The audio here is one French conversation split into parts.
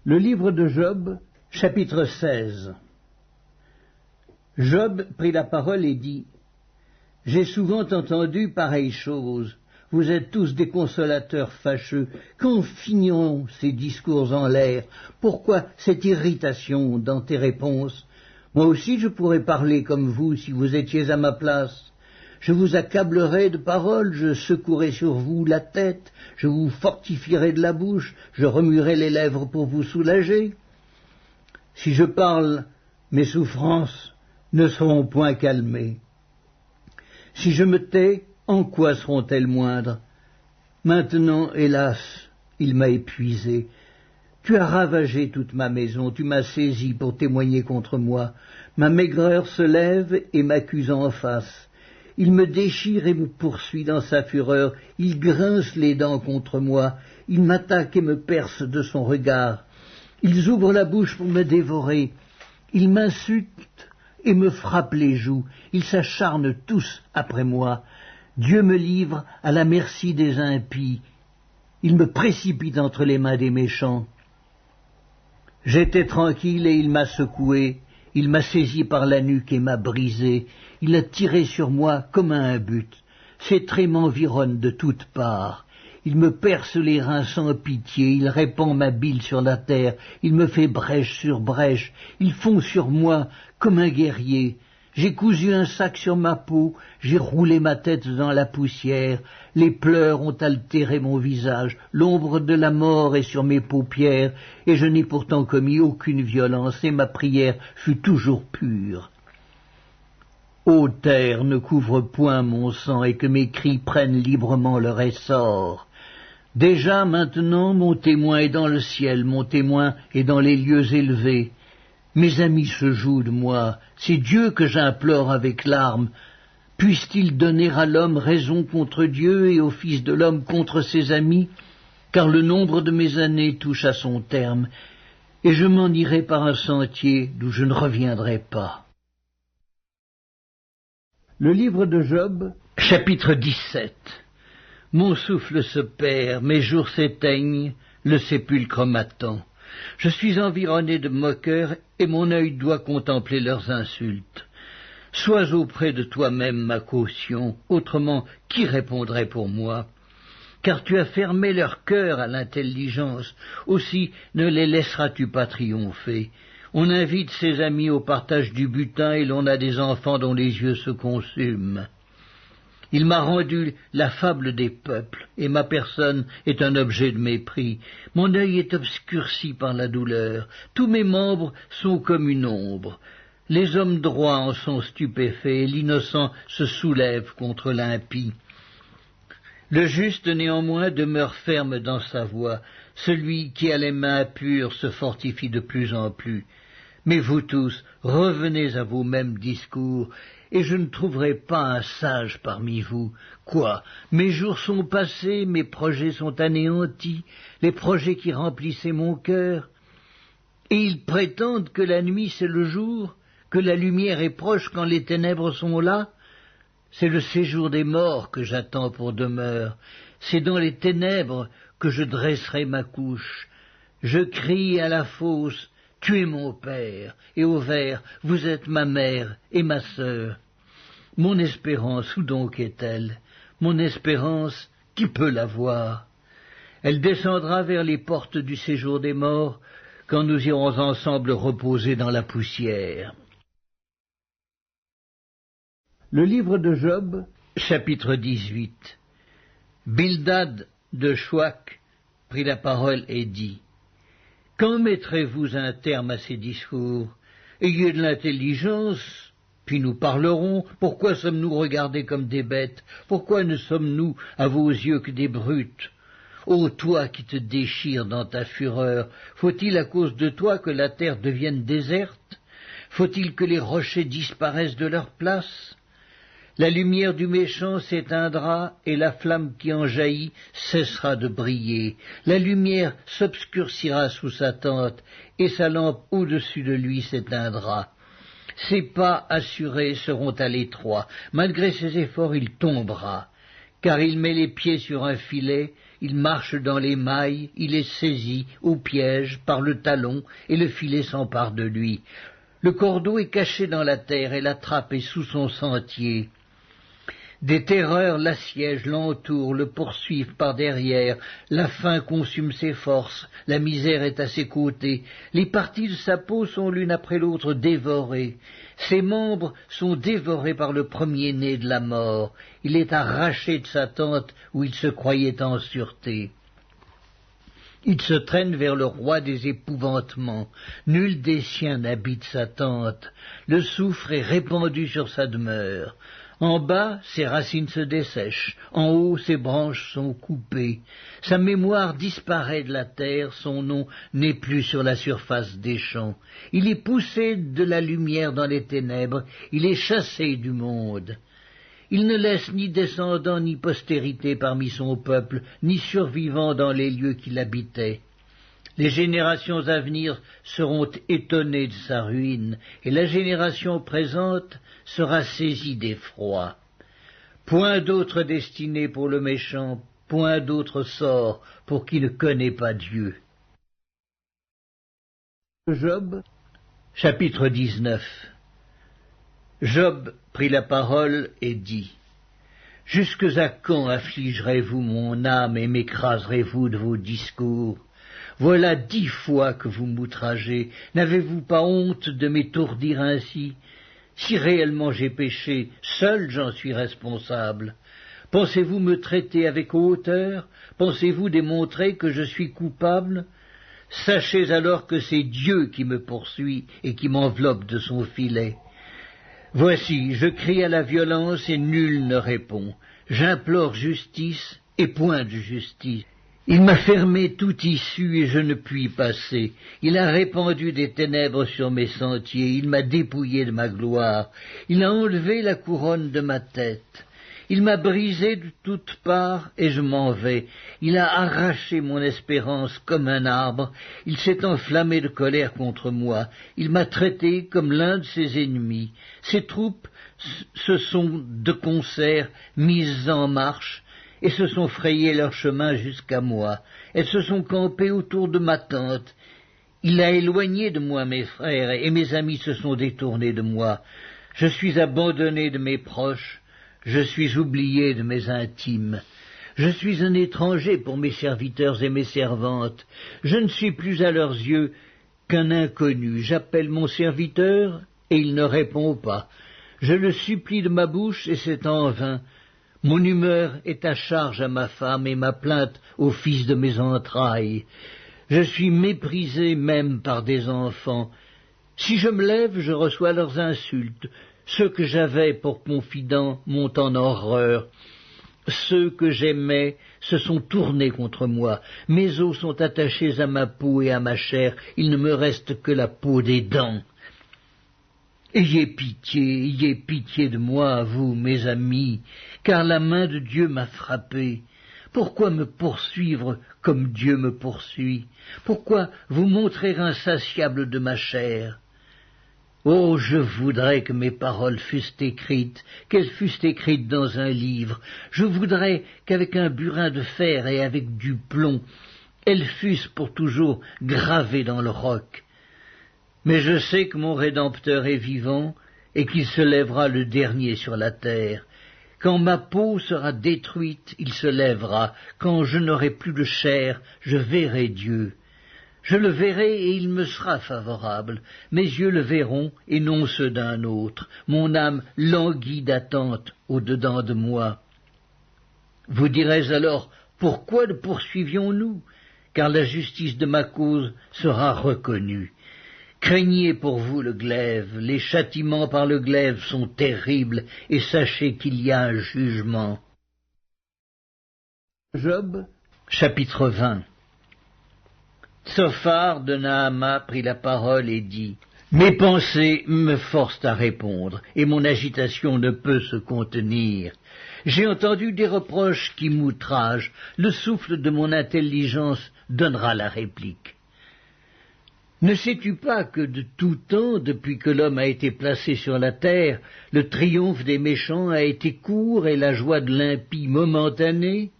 Le livre de Job, chapitre 16. Job prit la parole et dit : « J'ai souvent entendu pareille chose. Vous êtes tous des consolateurs fâcheux. Quand finiront ces discours en l'air? Pourquoi cette irritation dans tes réponses? Moi aussi je pourrais parler comme vous si vous étiez à ma place. Je vous accablerai de paroles, je secouerai sur vous la tête, je vous fortifierai de la bouche, je remuerai les lèvres pour vous soulager. Si je parle, mes souffrances ne seront point calmées. Si je me tais, en quoi seront-elles moindres? Maintenant, hélas, il m'a épuisé. Tu as ravagé toute ma maison, tu m'as saisi pour témoigner contre moi. Ma maigreur se lève et m'accuse en face. Il me déchire et me poursuit dans sa fureur, il grince les dents contre moi, il m'attaque et me perce de son regard. Ils ouvrent la bouche pour me dévorer, ils m'insultent et me frappent les joues, ils s'acharnent tous après moi. Dieu me livre à la merci des impies, il me précipite entre les mains des méchants. J'étais tranquille et il m'a secoué. Il m'a saisi par la nuque et m'a brisé. Il a tiré sur moi comme à un but. Ses traits m'environnent de toutes parts. Il me perce les reins sans pitié. Il répand ma bile sur la terre. Il me fait brèche sur brèche. Il fond sur moi comme un guerrier. J'ai cousu un sac sur ma peau. J'ai roulé ma tête dans la poussière. Les pleurs ont altéré mon visage. L'ombre de la mort est sur mes paupières. Et je n'ai pourtant commis aucune violence. Et ma prière fut toujours pure. Ô terre, ne couvre point mon sang. Et que mes cris prennent librement leur essor. Déjà maintenant mon témoin est dans le ciel. Mon témoin est dans les lieux élevés. Mes amis se jouent de moi, c'est Dieu que j'implore avec larmes. Puisse-t-il donner à l'homme raison contre Dieu et au Fils de l'homme contre ses amis? Car le nombre de mes années touche à son terme, et je m'en irai par un sentier d'où je ne reviendrai pas. Le livre de Job, chapitre 17. Mon souffle se perd, mes jours s'éteignent, le sépulcre m'attend. Je suis environné de moqueurs et mon œil doit contempler leurs insultes. Sois auprès de toi-même ma caution, autrement qui répondrait pour moi? Car tu as fermé leur cœur à l'intelligence, aussi ne les laisseras-tu pas triompher. On invite ses amis au partage du butin et l'on a des enfants dont les yeux se consument. Il m'a rendu la fable des peuples, et ma personne est un objet de mépris. Mon œil est obscurci par la douleur, tous mes membres sont comme une ombre. Les hommes droits en sont stupéfaits, et l'innocent se soulève contre l'impie. Le juste néanmoins demeure ferme dans sa voie, celui qui a les mains pures se fortifie de plus en plus. Mais vous tous, revenez à vos mêmes discours, et je ne trouverai pas un sage parmi vous. Quoi? Mes jours sont passés, mes projets sont anéantis, les projets qui remplissaient mon cœur. Et ils prétendent que la nuit c'est le jour, que la lumière est proche quand les ténèbres sont là. C'est le séjour des morts que j'attends pour demeure. C'est dans les ténèbres que je dresserai ma couche. Je crie à la fosse: tu es mon père, et au ver, vous êtes ma mère et ma sœur. Mon espérance, où donc est-elle? Mon espérance, qui peut la voir? Elle descendra vers les portes du séjour des morts, quand nous irons ensemble reposer dans la poussière. Le livre de Job, chapitre 18. Bildad de Chouac prit la parole et dit: quand mettrez-vous un terme à ces discours? Ayez de l'intelligence, puis nous parlerons. Pourquoi sommes-nous regardés comme des bêtes? Pourquoi ne sommes-nous à vos yeux que des brutes? Ô toi qui te déchires dans ta fureur, faut-il à cause de toi que la terre devienne déserte? Faut-il que les rochers disparaissent de leur place? La lumière du méchant s'éteindra, et la flamme qui en jaillit cessera de briller. La lumière s'obscurcira sous sa tente, et sa lampe au-dessus de lui s'éteindra. Ses pas assurés seront à l'étroit. Malgré ses efforts, il tombera, car il met les pieds sur un filet, il marche dans les mailles, il est saisi au piège par le talon, et le filet s'empare de lui. Le cordeau est caché dans la terre, et la trappe est sous son sentier. Des terreurs l'assiègent, l'entourent, le poursuivent par derrière. La faim consume ses forces, la misère est à ses côtés. Les parties de sa peau sont l'une après l'autre dévorées. Ses membres sont dévorés par le premier-né de la mort. Il est arraché de sa tente où il se croyait en sûreté. Il se traîne vers le roi des épouvantements. Nul des siens n'habite sa tente. Le soufre est répandu sur sa demeure. En bas, ses racines se dessèchent, en haut, ses branches sont coupées. Sa mémoire disparaît de la terre, son nom n'est plus sur la surface des champs. Il est poussé de la lumière dans les ténèbres, il est chassé du monde. Il ne laisse ni descendants ni postérité parmi son peuple, ni survivants dans les lieux qu'il habitait. Les générations à venir seront étonnées de sa ruine, et la génération présente sera saisie d'effroi. Point d'autre destinée pour le méchant, point d'autre sort pour qui ne connaît pas Dieu. Job, chapitre 19. Job prit la parole et dit: Jusques à quand affligerez-vous mon âme et m'écraserez-vous de vos discours? Voilà 10 fois que vous m'outragez. N'avez-vous pas honte de m'étourdir ainsi? Si réellement j'ai péché, seul j'en suis responsable. Pensez-vous me traiter avec hauteur? Pensez-vous démontrer que je suis coupable? Sachez alors que c'est Dieu qui me poursuit et qui m'enveloppe de son filet. Voici, je crie à la violence et nul ne répond. J'implore justice et point de justice. Il m'a fermé toute issue et je ne puis passer. Il a répandu des ténèbres sur mes sentiers, il m'a dépouillé de ma gloire. Il a enlevé la couronne de ma tête. Il m'a brisé de toutes parts et je m'en vais. Il a arraché mon espérance comme un arbre. Il s'est enflammé de colère contre moi. Il m'a traité comme l'un de ses ennemis. Ses troupes se sont de concert mises en marche et se sont frayé leur chemin jusqu'à moi. Elles se sont campées autour de ma tente. Il a éloigné de moi mes frères, et mes amis se sont détournés de moi. Je suis abandonné de mes proches, je suis oublié de mes intimes. Je suis un étranger pour mes serviteurs et mes servantes. Je ne suis plus à leurs yeux qu'un inconnu. J'appelle mon serviteur, et il ne répond pas. Je le supplie de ma bouche, et c'est en vain. Mon humeur est à charge à ma femme et ma plainte au fils de mes entrailles. Je suis méprisé même par des enfants. Si je me lève, je reçois leurs insultes. Ceux que j'avais pour confidents m'ont en horreur. Ceux que j'aimais se sont tournés contre moi. Mes os sont attachés à ma peau et à ma chair. Il ne me reste que la peau des dents. Ayez pitié de moi, vous, mes amis, car la main de Dieu m'a frappé. Pourquoi me poursuivre comme Dieu me poursuit? Pourquoi vous montrer insatiable de ma chair? Oh, je voudrais que mes paroles fussent écrites, qu'elles fussent écrites dans un livre. Je voudrais qu'avec un burin de fer et avec du plomb, elles fussent pour toujours gravées dans le roc. Mais je sais que mon Rédempteur est vivant et qu'il se lèvera le dernier sur la terre. Quand ma peau sera détruite, il se lèvera. Quand je n'aurai plus de chair, je verrai Dieu. Je le verrai et il me sera favorable. Mes yeux le verront et non ceux d'un autre. Mon âme languit d'attente au-dedans de moi. Vous direz alors, pourquoi le poursuivions-nous? Car la justice de ma cause sera reconnue. Craignez pour vous le glaive, les châtiments par le glaive sont terribles, et sachez qu'il y a un jugement. Job, chapitre 20. Tsophar de Naama prit la parole et dit: Mes pensées me forcent à répondre, et mon agitation ne peut se contenir. J'ai entendu des reproches qui m'outragent, le souffle de mon intelligence donnera la réplique. Ne sais-tu pas que de tout temps, depuis que l'homme a été placé sur la terre, le triomphe des méchants a été court et la joie de l'impie momentanée?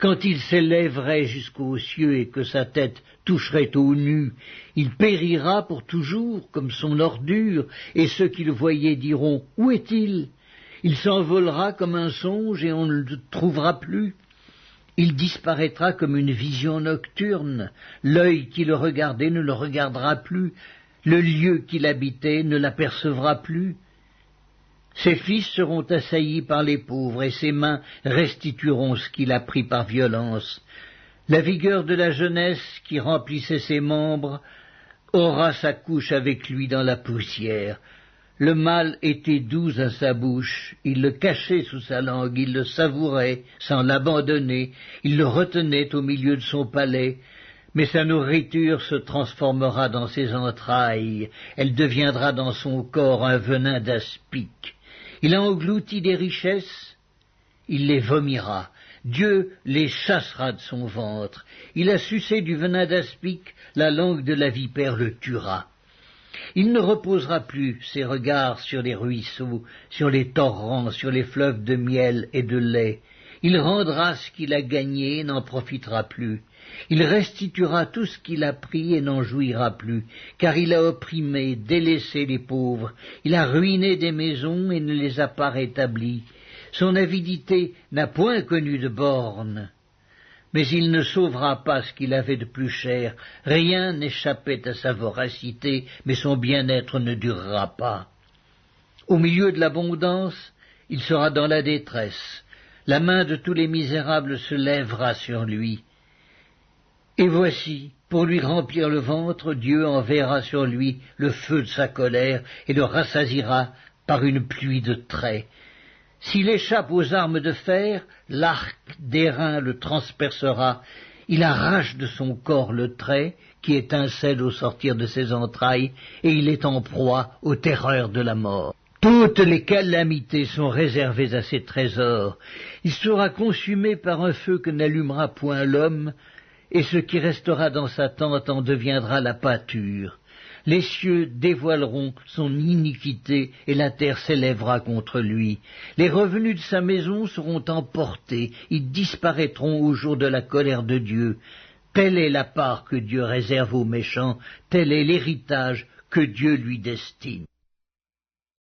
Quand il s'élèverait jusqu'aux cieux et que sa tête toucherait aux nues, il périra pour toujours comme son ordure, et ceux qui le voyaient diront « Où est-il » Il s'envolera comme un songe et on ne le trouvera plus. Il disparaîtra comme une vision nocturne, l'œil qui le regardait ne le regardera plus, le lieu qu'il habitait ne l'apercevra plus. Ses fils seront assaillis par les pauvres, et ses mains restitueront ce qu'il a pris par violence. La vigueur de la jeunesse qui remplissait ses membres aura sa couche avec lui dans la poussière. Le mal était doux à sa bouche, il le cachait sous sa langue, il le savourait sans l'abandonner, il le retenait au milieu de son palais, mais sa nourriture se transformera dans ses entrailles, elle deviendra dans son corps un venin d'aspic. Il a englouti des richesses, il les vomira, Dieu les chassera de son ventre, il a sucé du venin d'aspic, la langue de la vipère le tuera. Il ne reposera plus ses regards sur les ruisseaux, sur les torrents, sur les fleuves de miel et de lait. Il rendra ce qu'il a gagné et n'en profitera plus. Il restituera tout ce qu'il a pris et n'en jouira plus, car il a opprimé, délaissé les pauvres. Il a ruiné des maisons et ne les a pas rétablies. Son avidité n'a point connu de bornes. Mais il ne sauvera pas ce qu'il avait de plus cher. Rien n'échappait à sa voracité, mais son bien-être ne durera pas. Au milieu de l'abondance, il sera dans la détresse. La main de tous les misérables se lèvera sur lui. Et voici, pour lui remplir le ventre, Dieu enverra sur lui le feu de sa colère et le rassasiera par une pluie de traits. S'il échappe aux armes de fer, l'arc d'airain le transpercera. Il arrache de son corps le trait qui étincelle au sortir de ses entrailles, et il est en proie aux terreurs de la mort. Toutes les calamités sont réservées à ses trésors. Il sera consumé par un feu que n'allumera point l'homme, et ce qui restera dans sa tente en deviendra la pâture. Les cieux dévoileront son iniquité et la terre s'élèvera contre lui. Les revenus de sa maison seront emportés, ils disparaîtront au jour de la colère de Dieu. Telle est la part que Dieu réserve aux méchants, tel est l'héritage que Dieu lui destine.